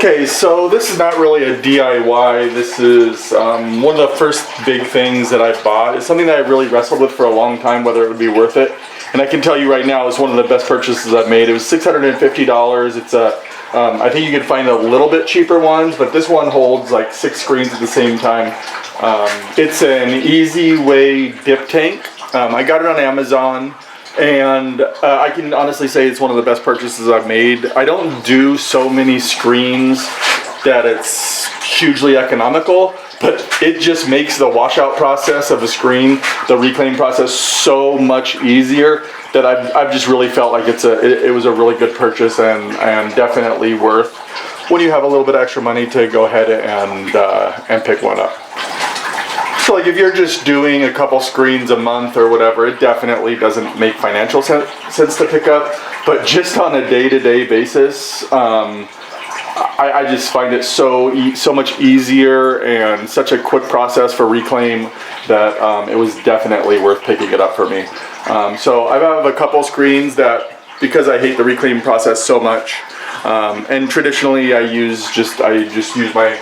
Okay, so this is not really a DIY. This is one of the first big things that I bought. It's something that I really wrestled with for a long time, whether it would be worth it. And I can tell you right now, it's one of the best purchases I've made. It was $650. It's a, I think you can find a little bit cheaper ones, but this one holds like 6 screens at the same time. It's an Easy Way dip tank. I got it on Amazon. And I can honestly say it's one of the best purchases I've made. I don't do so many screens that it's hugely economical, but it just makes the washout process of a screen, the reclaim process, so much easier that I've just really felt like it was a really good purchase and definitely worth when you have a little bit of extra money to go ahead and pick one up. So like if you're just doing a couple screens a month or whatever, it definitely doesn't make financial sense to pick up. But just on a day-to-day basis, I just find it so much easier and such a quick process for reclaim that it was definitely worth picking it up for me. So I have a couple screens that, because I hate the reclaim process so much, and traditionally I just use my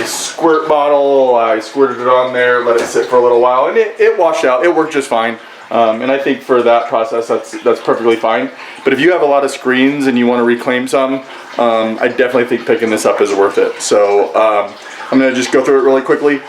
squirt bottle. I squirted it on there, let it sit for a little while, and it washed out. It worked just fine. And I think for that process, that's perfectly fine. But if you have a lot of screens and you want to reclaim some, I definitely think picking this up is worth it. So I'm going to just go through it really quickly.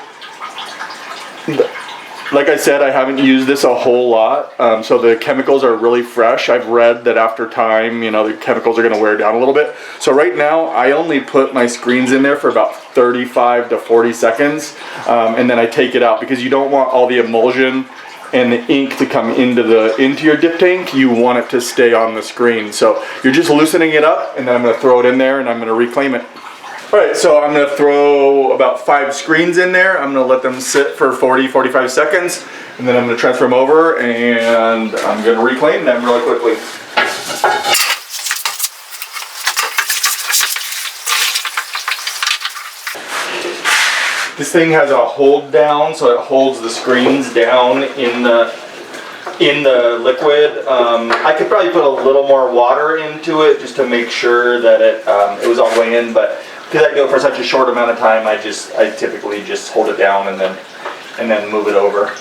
Like I said, I haven't used this a whole lot, so the chemicals are really fresh. I've read that after time, the chemicals are going to wear down a little bit. So right now, I only put my screens in there for about 35 to 40 seconds, and then I take it out because you don't want all the emulsion and the ink to come into your dip tank. You want it to stay on the screen. So you're just loosening it up, and then I'm going to throw it in there, and I'm going to reclaim it. Alright, so I'm going to throw about 5 screens in there. I'm going to let them sit for 40-45 seconds, and then I'm going to transfer them over, and I'm going to reclaim them really quickly. This thing has a hold down, so it holds the screens down in the liquid. I could probably put a little more water into it just to make sure that it was all the way in, but because I do it for such a short amount of time, I typically just hold it down and then move it over.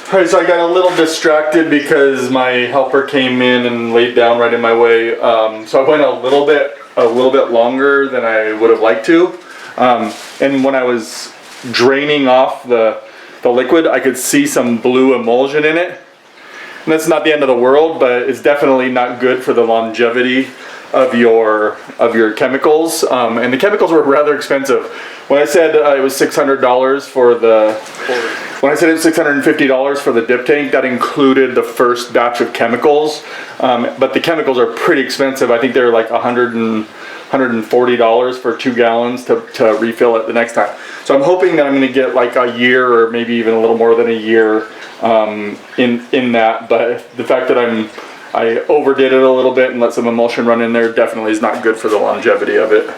Alright, so I got a little distracted because my helper came in and laid down right in my way. So I went a little bit longer than I would have liked to. And when I was draining off the liquid, I could see some blue emulsion in it. And that's not the end of the world, but it's definitely not good for the longevity of your chemicals. And the chemicals were rather expensive. When I said it was $600 for when I said it was $650 for the dip tank, that included the first batch of chemicals. But the chemicals are pretty expensive. I think they're like $140 for 2 gallons to refill it the next time. So I'm hoping that I'm going to get like a year or maybe even a little more than a year in that. But the fact that I overdid it a little bit and let some emulsion run in there definitely is not good for the longevity of it.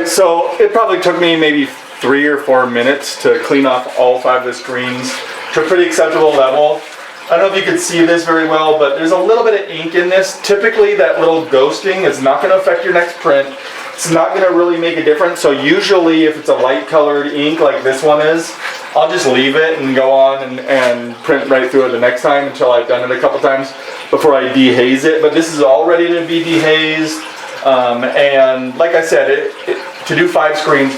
Anyways, so it probably took me maybe 3 or 4 minutes to clean off all 5 of the screens to a pretty acceptable level. I don't know if you can see this very well, but there's a little bit of ink in this. Typically that little ghosting is not going to affect your next print. It's not going to really make a difference. So usually if it's a light colored ink like this one is, I'll just leave it and go on and print right through it the next time until I've done it a couple times before I dehaze it. But this is all ready to be dehazed. And like I said, to do 5 screens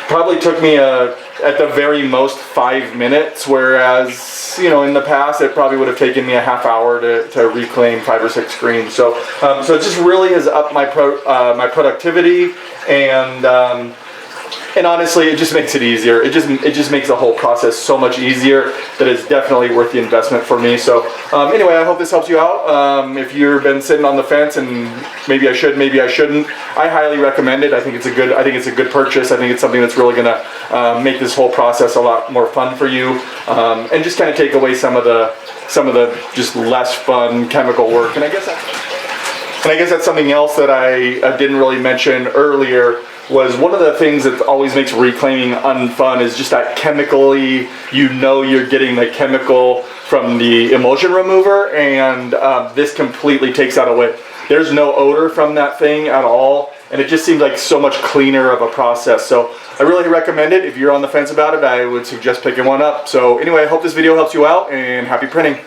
probably took me at the very most 5 minutes, whereas, you know, in the past it probably would have taken me a half hour to reclaim 5 or 6 screens. So so it just really has upped my productivity, and honestly, it just makes it easier. It just makes the whole process so much easier that it's definitely worth the investment for me. So anyway, I hope this helps you out. If you've been sitting on the fence and maybe I should, maybe I shouldn't, I highly recommend it. I think it's a good purchase. I think it's something that's really gonna make this whole process a lot more fun for you, and just kind of take away some of the just less fun chemical work. And I guess that's something else that I didn't really mention earlier. Was one of the things that always makes reclaiming unfun is just that chemically, you know, you're getting the chemical from the emulsion remover, and this completely takes that away. There's no odor from that thing at all, and it just seems like so much cleaner of a process. So I really recommend it. If you're on the fence about it, I would suggest picking one up. So anyway, I hope this video helps you out, and happy printing.